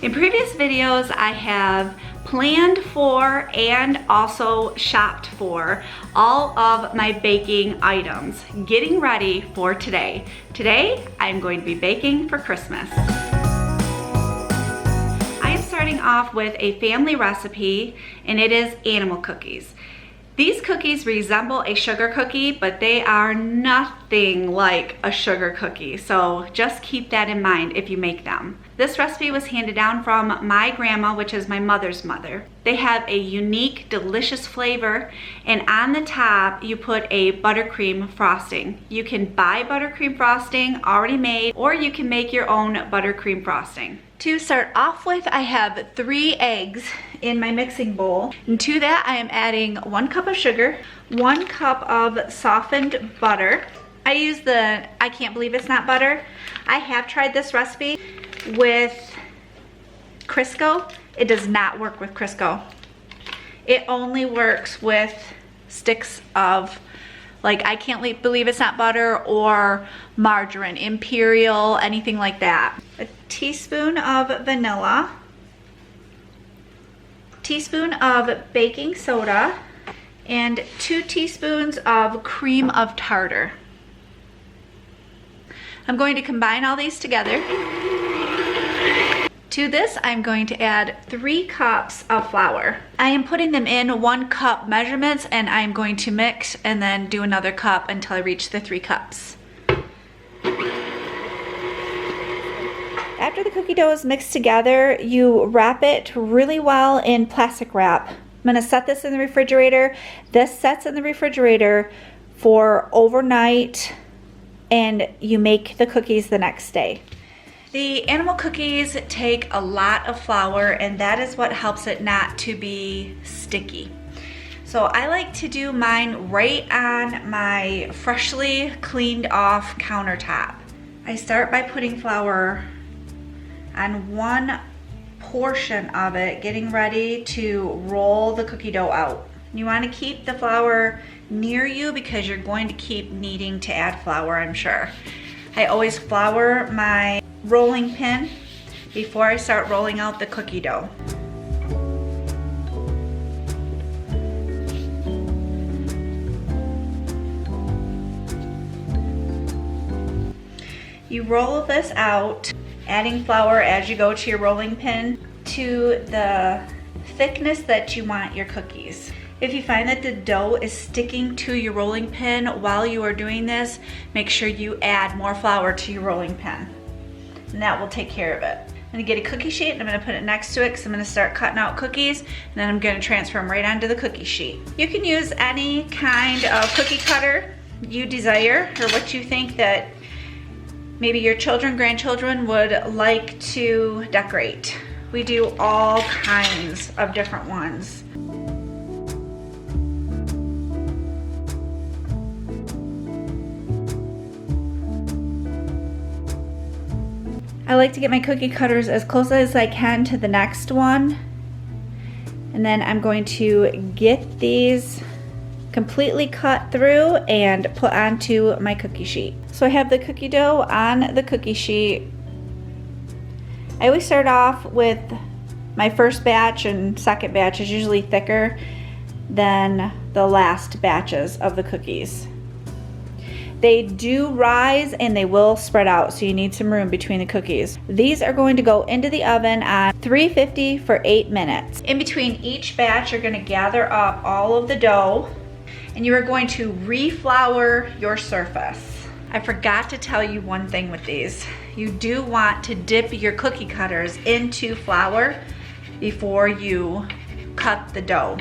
In previous videos, I have planned for and also shopped for all of my baking items, getting ready for today. Today, I'm going to be baking for Christmas. I am starting off with a family recipe, and it is animal cookies. These cookies resemble a sugar cookie, but they are nothing like a sugar cookie, so just keep that in mind if you make them. This recipe was handed down from my grandma, which is my mother's mother. They have a unique, delicious flavor, and on the top you put a buttercream frosting. You can buy buttercream frosting already made, or you can make your own buttercream frosting. To start off with, I have 3 eggs in my mixing bowl. And to that, I am adding 1 cup of sugar, 1 cup of softened butter. I use the, I can't believe it's not butter. I have tried this recipe with Crisco. It does not work with Crisco. It only works with sticks of, like, I can't believe it's not butter, or margarine, imperial, anything like that. A teaspoon of vanilla, teaspoon of baking soda, and 2 teaspoons of cream of tartar. I'm going to combine all these together. To this, I'm going to add 3 cups of flour. I am putting them in 1 cup measurements, and I'm going to mix and then do another cup until I reach the 3 cups. After the cookie dough is mixed together, you wrap it really well in plastic wrap. I'm gonna set this in the refrigerator. This sets in the refrigerator for overnight, and you make the cookies the next day. The animal cookies take a lot of flour, and that is what helps it not to be sticky. So I like to do mine right on my freshly cleaned off countertop. I start by putting flour on 1 portion of it, getting ready to roll the cookie dough out. You want to keep the flour near you because you're going to keep needing to add flour, I'm sure. I always flour my rolling pin before I start rolling out the cookie dough. You roll this out, adding flour as you go to your rolling pin to the thickness that you want your cookies. If you find that the dough is sticking to your rolling pin while you are doing this, make sure you add more flour to your rolling pin, and that will take care of it. I'm gonna get a cookie sheet and I'm gonna put it next to it because I'm gonna start cutting out cookies, and then I'm gonna transfer them right onto the cookie sheet. You can use any kind of cookie cutter you desire, or what you think that maybe your children, grandchildren would like to decorate. We do all kinds of different ones. I like to get my cookie cutters as close as I can to the next one. And then I'm going to get these completely cut through and put onto my cookie sheet. So I have the cookie dough on the cookie sheet. I always start off with my first batch, and second batch is usually thicker than the last batches of the cookies. They do rise and they will spread out, so you need some room between the cookies. These are going to go into the oven on 350 for 8 minutes. In between each batch, you're going to gather up all of the dough, and you are going to re-flour your surface. I forgot to tell you one thing with these. You do want to dip your cookie cutters into flour before you cut the dough.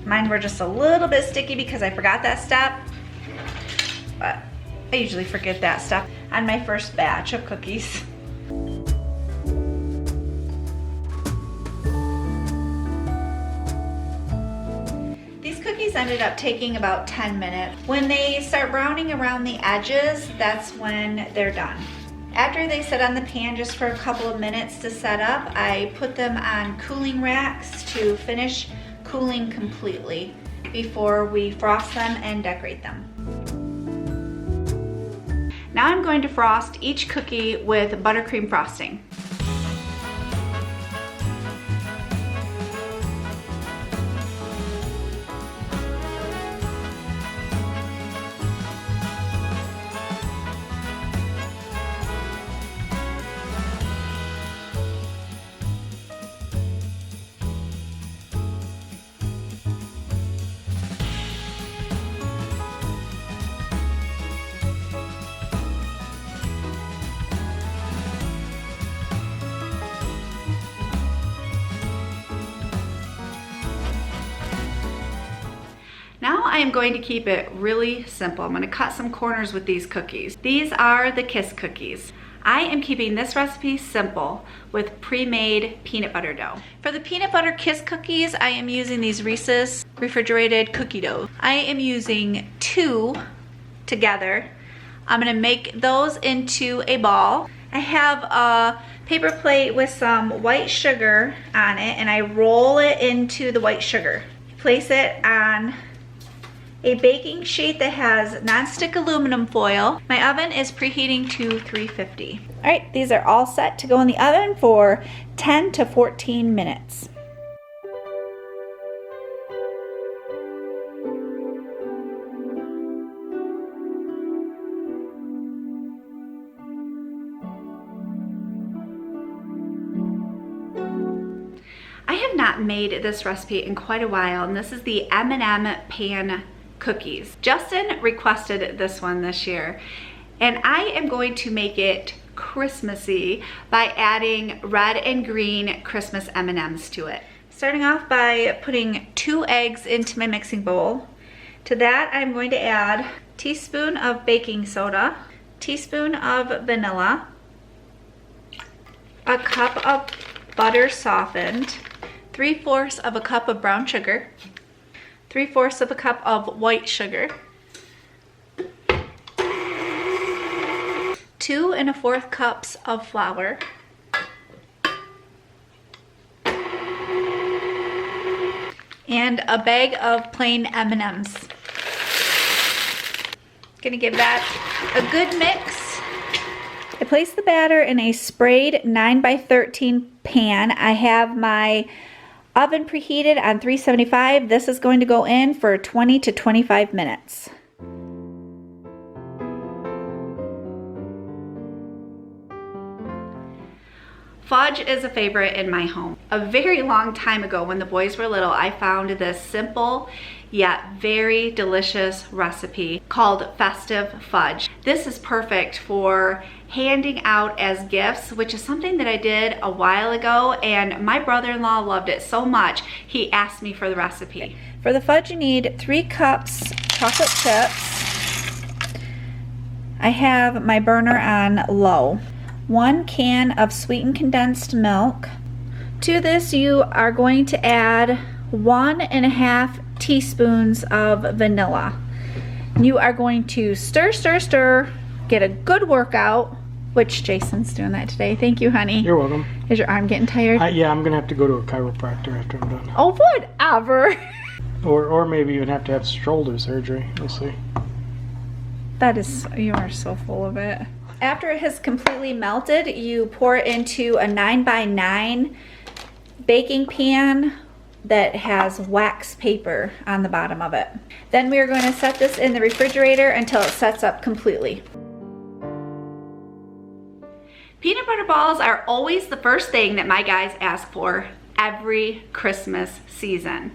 Mine were just a little bit sticky because I forgot that step, but I usually forget that step on my first batch of cookies. These cookies ended up taking about 10 minutes. When they start browning around the edges, that's when they're done. After they sit on the pan just for a couple of minutes to set up, I put them on cooling racks to finish cooling completely before we frost them and decorate them. Now I'm going to frost each cookie with buttercream frosting. I am going to keep it really simple. I'm going to cut some corners with these cookies. These are the Kiss cookies. I am keeping this recipe simple with pre-made peanut butter dough. For the peanut butter Kiss cookies, I am using these Reese's refrigerated cookie dough. I am using 2 together. I'm gonna make those into a ball. I have a paper plate with some white sugar on it, and I roll it into the white sugar. Place it on a baking sheet that has nonstick aluminum foil. My oven is preheating to 350. All right, these are all set to go in the oven for 10 to 14 minutes. I have not made this recipe in quite a while, and this is the M&M pan cookies. Justin requested this one this year, and I am going to make it Christmassy by adding red and green Christmas M&Ms to it. Starting off by putting 2 eggs into my mixing bowl. To that, I'm going to add a teaspoon of baking soda, teaspoon of vanilla, a cup of butter softened, 3/4 of a cup of brown sugar, 3/4 of a cup of white sugar, 2 1/4 cups of flour, and a bag of plain M&Ms. Gonna give that a good mix. I place the batter in a sprayed 9x13 pan. I have my oven preheated on 375. This is going to go in for 20 to 25 minutes. Fudge is a favorite in my home. A very long time ago when the boys were little, I found this simple yet very delicious recipe called Festive Fudge. This is perfect for handing out as gifts, which is something that I did a while ago, and my brother-in-law loved it so much he asked me for the recipe. For the fudge, you need 3 cups chocolate chips. I have my burner on low. 1 can of sweetened condensed milk. To this, you are going to add 1 1/2 teaspoons of vanilla. You are going to stir, stir, stir, get a good workout, which Jason's doing that today. Thank you, honey. You're welcome. Is your arm getting tired? Yeah, I'm gonna have to go to a chiropractor after I'm done. Oh, whatever. Or maybe even have to have shoulder surgery. We'll see. That is, you are so full of it. After it has completely melted, you pour it into a 9x9 baking pan that has wax paper on the bottom of it. Then we are going to set this in the refrigerator until it sets up completely. Peanut butter balls are always the first thing that my guys ask for every Christmas season.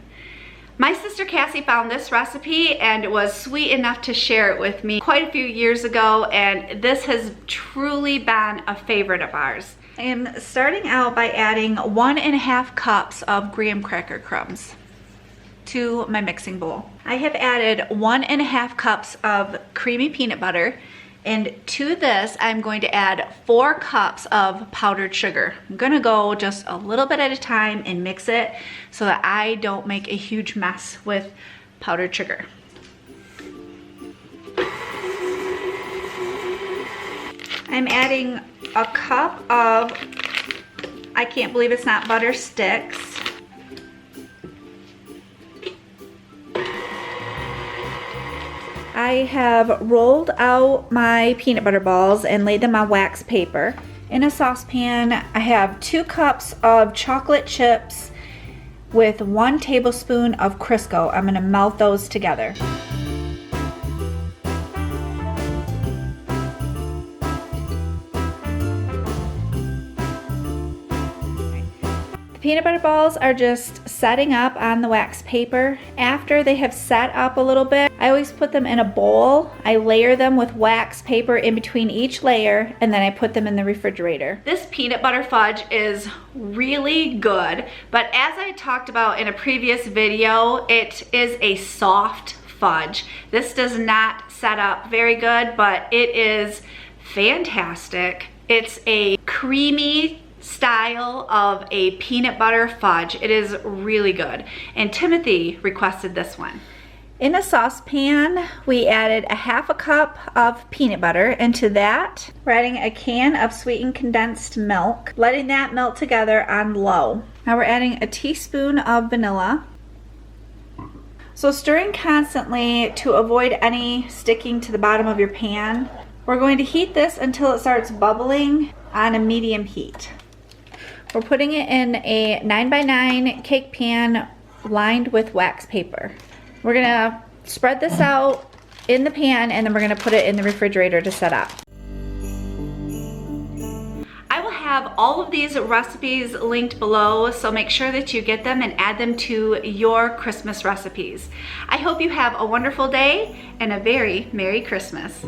My sister Cassie found this recipe and was sweet enough to share it with me quite a few years ago, and this has truly been a favorite of ours. I am starting out by adding 1 1/2 cups of graham cracker crumbs to my mixing bowl. I have added 1 1/2 cups of creamy peanut butter, and to this I'm going to add 4 cups of powdered sugar. I'm gonna go just a little bit at a time and mix it so that I don't make a huge mess with powdered sugar. I'm adding a cup of, I can't believe it's not butter sticks. I have rolled out my peanut butter balls and laid them on wax paper. In a saucepan, I have 2 cups of chocolate chips with 1 tablespoon of Crisco. I'm gonna melt those together. The peanut butter balls are just setting up on the wax paper. After they have set up a little bit, I always put them in a bowl. I layer them with wax paper in between each layer, and then I put them in the refrigerator. This peanut butter fudge is really good, but as I talked about in a previous video, it is a soft Fudge. This does not set up very good, but it is fantastic. It's a creamy style of a peanut butter fudge. It is really good. And Timothy requested this one. In a saucepan, we added a 1/2 cup of peanut butter. Into that, we're adding a can of sweetened condensed milk, letting that melt together on low. Now we're adding a teaspoon of vanilla. So stirring constantly to avoid any sticking to the bottom of your pan. We're going to heat this until it starts bubbling on a medium heat. We're putting it in a 9x9 cake pan lined with wax paper. We're gonna spread this out in the pan and then we're gonna put it in the refrigerator to set up. I will have all of these recipes linked below, so make sure that you get them and add them to your Christmas recipes. I hope you have a wonderful day and a very Merry Christmas.